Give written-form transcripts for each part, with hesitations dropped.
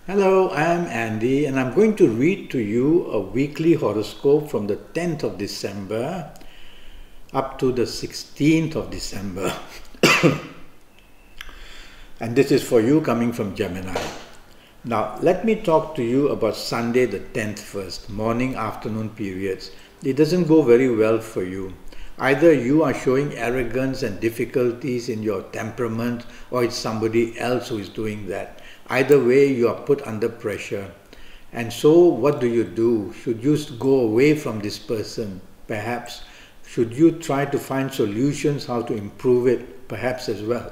Hello, I'm Andy and I'm going to read to you a weekly horoscope from the 10th of December up to the 16th of December. And this is for you coming from Gemini. Now, let me talk to you about Sunday the 10th first, morning-afternoon periods. It doesn't go very well for you. Either you are showing arrogance and difficulties in your temperament, or it's somebody else who is doing that. Either way, you are put under pressure. And so, what do? Should you go away from this person? Perhaps. Should you try to find solutions how to improve it? Perhaps as well.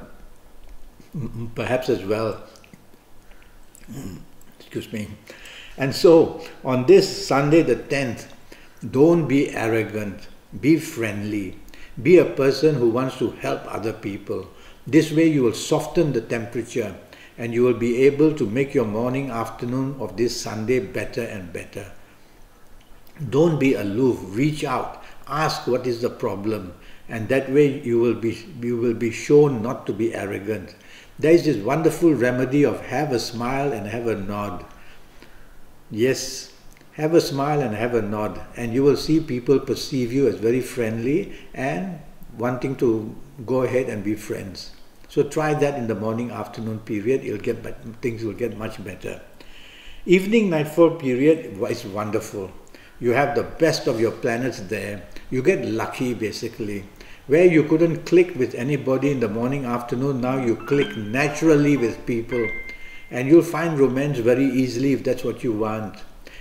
Perhaps as well. Excuse me. And so, on this Sunday the 10th, don't be arrogant. Be friendly. Be a person who wants to help other people. This way you will soften the temperature and you will be able to make your morning, afternoon of this Sunday better and better. Don't be aloof. Reach out. Ask what is the problem. And that way you will be shown not to be arrogant. There is this wonderful remedy of have a smile and have a nod. Yes. Have a smile and have a nod, and you will see people perceive you as very friendly and wanting to go ahead and be friends. So try that in the morning afternoon period. Things will get much better. Evening nightfall period is wonderful. You have the best of your planets there. You get lucky basically. Where you couldn't click with anybody in the morning afternoon, now you click naturally with people, and you'll find romance very easily if that's what you want.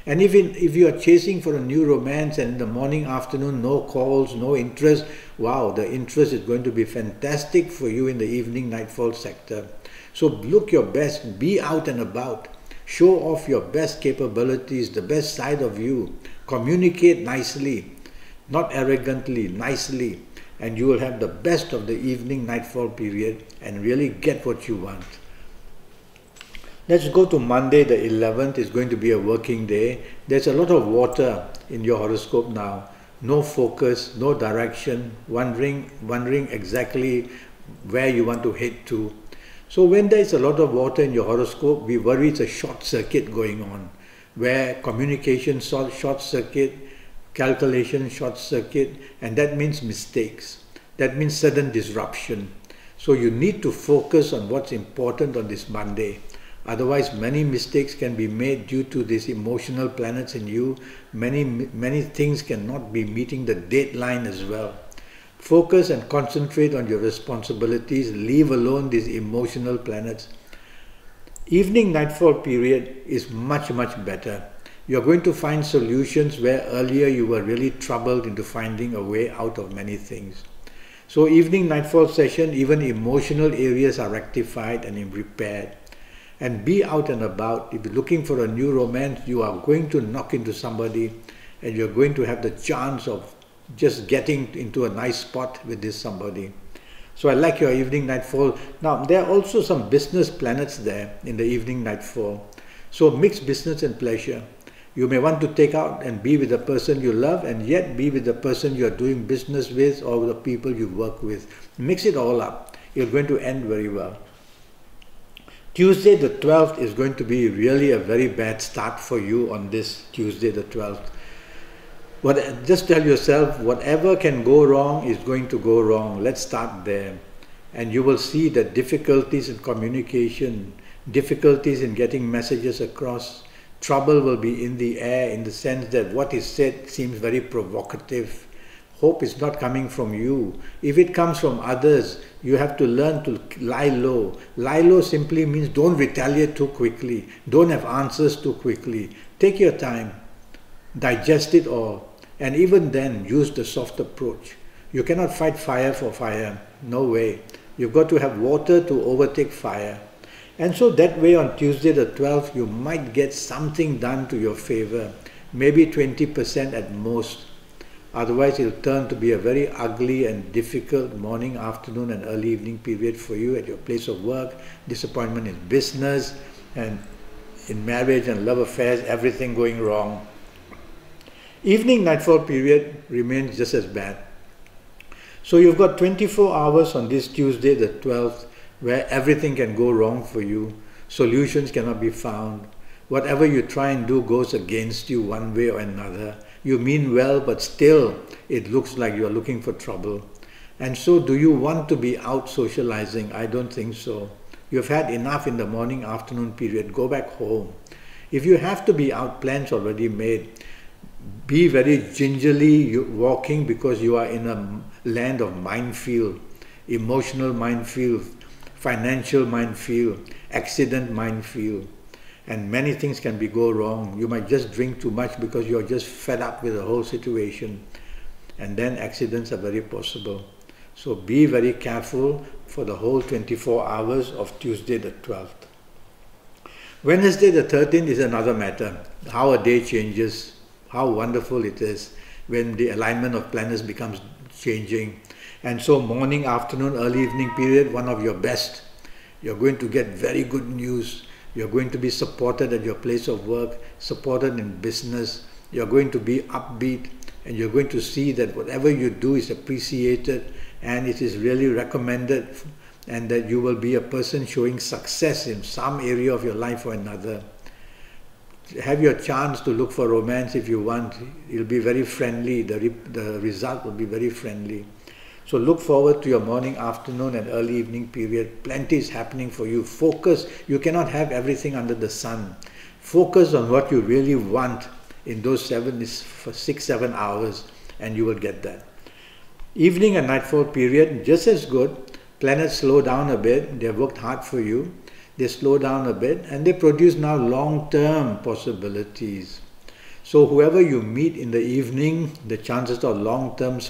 And even if you are chasing for a new romance and in the morning, afternoon, no calls, no interest, wow, the interest is going to be fantastic for you in the evening nightfall sector. So look your best, be out and about, show off your best capabilities, the best side of you, communicate nicely, not arrogantly, nicely, and you will have the best of the evening nightfall period and really get what you want. Let's go to Monday the 11th. It's going to be a working day. There's a lot of water in your horoscope now. No focus, no direction, wondering exactly where you want to head to. So when there's a lot of water in your horoscope, we worry it's a short circuit going on, where communication short circuit, calculation short circuit, and that means mistakes. That means sudden disruption. So you need to focus on what's important on this Monday. Otherwise, many mistakes can be made due to these emotional planets in you. Many things cannot be meeting the deadline as well. Focus and concentrate on your responsibilities. Leave alone these emotional planets. Evening nightfall period is much better. You're going to find solutions where earlier you were really troubled into finding a way out of many things. So evening nightfall session, even emotional areas are rectified and repaired. And be out and about. If you're looking for a new romance, you are going to knock into somebody and you're going to have the chance of just getting into a nice spot with this somebody. So I like your evening nightfall. Now, there are also some business planets there in the evening nightfall. So mix business and pleasure. You may want to take out and be with the person you love and yet be with the person you are doing business with or the people you work with. Mix it all up. You're going to end very well. Tuesday the 12th is going to be really a very bad start for you on this Tuesday the 12th. Just tell yourself, whatever can go wrong is going to go wrong. Let's start there. And you will see that difficulties in communication, difficulties in getting messages across, trouble will be in the air in the sense that what is said seems very provocative. Hope is not coming from you. If it comes from others, you have to learn to lie low. Lie low simply means don't retaliate too quickly. Don't have answers too quickly. Take your time. Digest it all. And even then, use the soft approach. You cannot fight fire for fire. No way. You've got to have water to overtake fire. And so that way on Tuesday the 12th, you might get something done to your favor. Maybe 20% at most. Otherwise, it will turn to be a very ugly and difficult morning, afternoon and early evening period for you at your place of work, disappointment in business and in marriage and love affairs, everything going wrong. Evening nightfall period remains just as bad. So you've got 24 hours on this Tuesday the 12th where everything can go wrong for you. Solutions cannot be found. Whatever you try and do goes against you one way or another. You mean well, but still it looks like you're looking for trouble. And so do you want to be out socializing? I don't think so. You've had enough in the morning, afternoon period. Go back home. If you have to be out, plans already made. Be very gingerly walking, because you are in a land of minefield, emotional minefield, financial minefield, accident minefield. And many things can go wrong. You might just drink too much because you're just fed up with the whole situation. And then accidents are very possible. So be very careful for the whole 24 hours of Tuesday the 12th. Wednesday the 13th is another matter. How a day changes, how wonderful it is when the alignment of planets becomes changing. And so morning, afternoon, early evening period, one of your best. You're going to get very good news. You're going to be supported at your place of work, supported in business. You're going to be upbeat, and you're going to see that whatever you do is appreciated and it is really recommended, and that you will be a person showing success in some area of your life or another. Have your chance to look for romance if you want. It'll be very friendly. The result will be very friendly. So look forward to your morning, afternoon and early evening period. Plenty is happening for you. Focus. You cannot have everything under the sun. Focus on what you really want in those 6-7 hours, and you will get that. Evening and nightfall period, just as good. Planets slow down a bit. They have worked hard for you. They slow down a bit, and they produce now long-term possibilities. So whoever you meet in the evening, the chances of long-term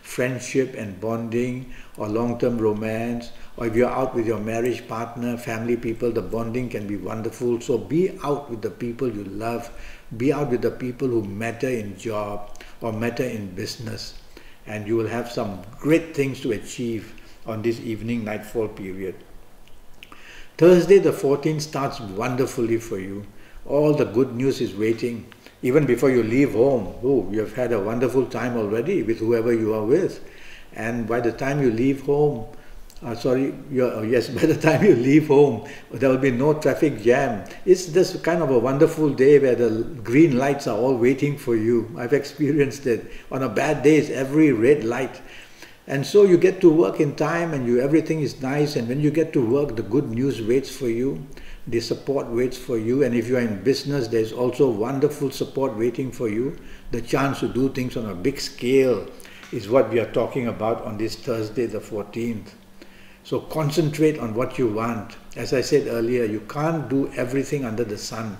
friendship and bonding, or long-term romance, or if you're out with your marriage partner, family people, the bonding can be wonderful. So be out with the people you love. Be out with the people who matter in job or matter in business, and you will have some great things to achieve on this evening nightfall period. Thursday the 14th starts wonderfully for you. All the good news is waiting. Even before you leave home, you have had a wonderful time already with whoever you are with. And by the time you leave home, by the time you leave home, there will be no traffic jam. It's just kind of a wonderful day where the green lights are all waiting for you. I've experienced it. On a bad day, it's every red light. And so you get to work in time, and everything is nice. And when you get to work, the good news waits for you. The support waits for you. And if you are in business, there's also wonderful support waiting for you. The chance to do things on a big scale is what we are talking about on this Thursday the 14th. So concentrate on what you want. As I said earlier, you can't do everything under the sun.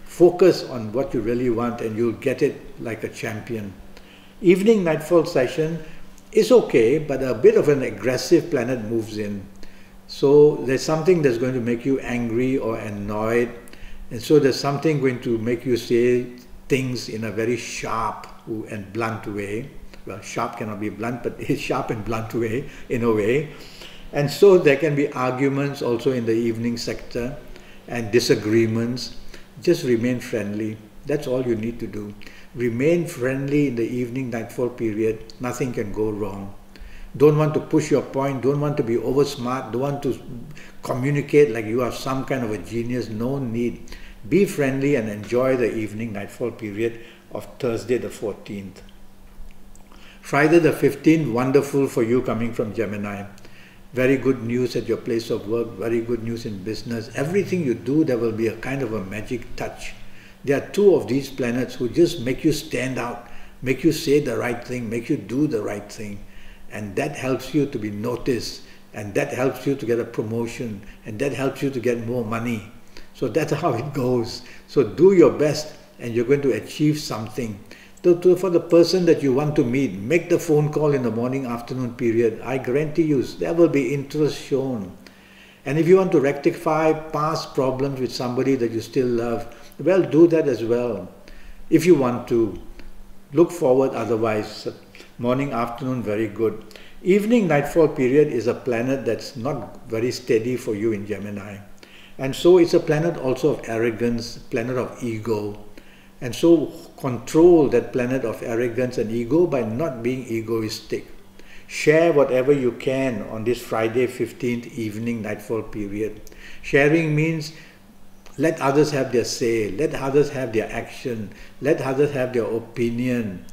Focus on what you really want, and you'll get it like a champion. Evening nightfall session is okay, but a bit of an aggressive planet moves in. So there's something that's going to make you angry or annoyed, and so there's something going to make you say things in a very sharp and blunt way. Well, sharp cannot be blunt, but it's sharp and blunt way, in a way. And so there can be arguments also in the evening sector and disagreements. Just remain friendly. That's all you need to do. Remain friendly in the evening nightfall period. Nothing can go wrong. Don't want to push your point. Don't want to be over smart. Don't want to communicate like you are some kind of a genius. No need. Be friendly and enjoy the evening nightfall period of Thursday the 14th. Friday the 15th, wonderful for you coming from Gemini. Very good news at your place of work, very good news in business. Everything you do, there will be a kind of a magic touch. There are two of these planets who just make you stand out, make you say the right thing, make you do the right thing. And that helps you to be noticed, and that helps you to get a promotion, and that helps you to get more money. So that's how it goes. So do your best, and you're going to achieve something. For the person that you want to meet, make the phone call in the morning, afternoon period. I guarantee you, there will be interest shown. And if you want to rectify past problems with somebody that you still love, well, do that as well. If you want to, look forward otherwise. Morning, afternoon, very good. Evening, nightfall period is a planet that's not very steady for you in Gemini. And so it's a planet also of arrogance, planet of ego. And so control that planet of arrogance and ego by not being egoistic. Share whatever you can on this Friday 15th evening nightfall period. Sharing means Let others have their say, let others have their action, let others have their opinion,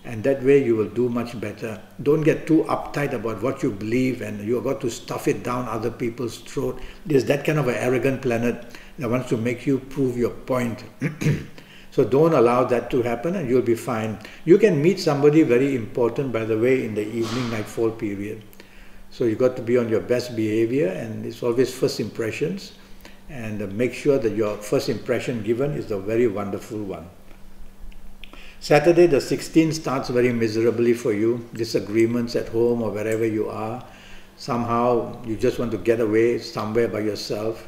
and that way you will do much better. Don't get too uptight about what you believe and you've got to stuff it down other people's throat. There's that kind of an arrogant planet that wants to make you prove your point. So don't allow that to happen and you'll be fine. You can meet somebody very important, by the way, in the evening nightfall period. So you've got to be on your best behavior, and it's always first impressions. And make sure that your first impression given is a very wonderful one. Saturday the 16th starts very miserably for you. Disagreements at home or wherever you are. Somehow you just want to get away somewhere by yourself.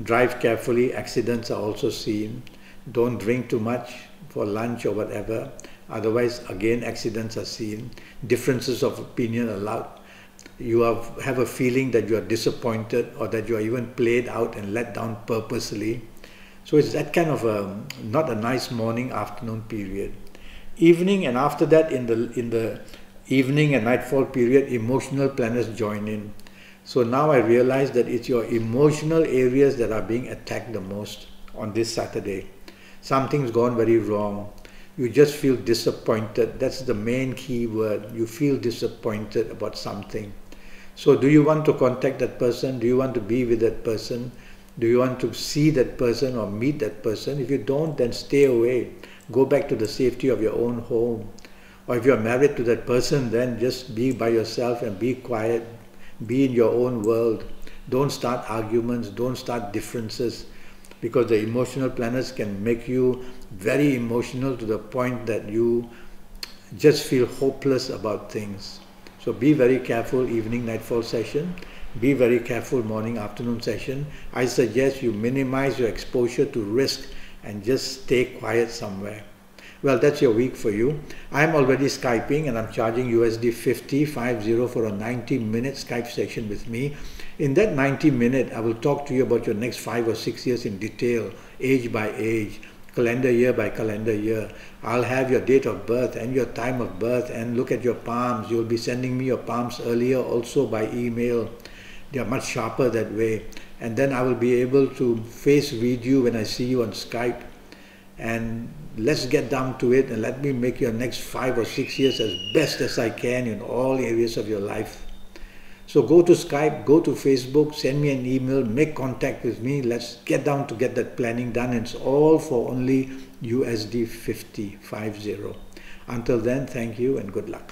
Drive carefully. Accidents are also seen. Don't drink too much for lunch or whatever. Otherwise, again, accidents are seen. Differences of opinion allowed. You have a feeling that you are disappointed or that you are even played out and let down purposely. So it's that kind of not a nice morning, afternoon period. Evening, and after that in the evening and nightfall period, emotional planets join in. So now I realize that it's your emotional areas that are being attacked the most on this Saturday. Something's gone very wrong. You just feel disappointed. That's the main key word. You feel disappointed about something. So do you want to contact that person? Do you want to be with that person? Do you want to see that person or meet that person? If you don't, then stay away. Go back to the safety of your own home. Or if you're married to that person, then just be by yourself and be quiet. Be in your own world. Don't start arguments. Don't start differences. Because the emotional planets can make you very emotional to the point that you just feel hopeless about things. So be very careful evening nightfall session. Be very careful morning afternoon session. I suggest you minimize your exposure to risk and just stay quiet somewhere. Well, that's your week for you. I'm already Skyping and I'm charging USD 50 for a 90-minute Skype session with me. In that 90-minute, I will talk to you about your next 5 or 6 years in detail, age by age, calendar year by calendar year. I'll have your date of birth and your time of birth and look at your palms. You'll be sending me your palms earlier also by email. They are much sharper that way. And then I will be able to face read you when I see you on Skype. And let's get down to it and let me make your next 5 or 6 years as best as I can in all areas of your life. So go to Skype, go to Facebook, send me an email, make contact with me. Let's get down to get that planning done. It's all for only USD 50. Until then, thank you and good luck.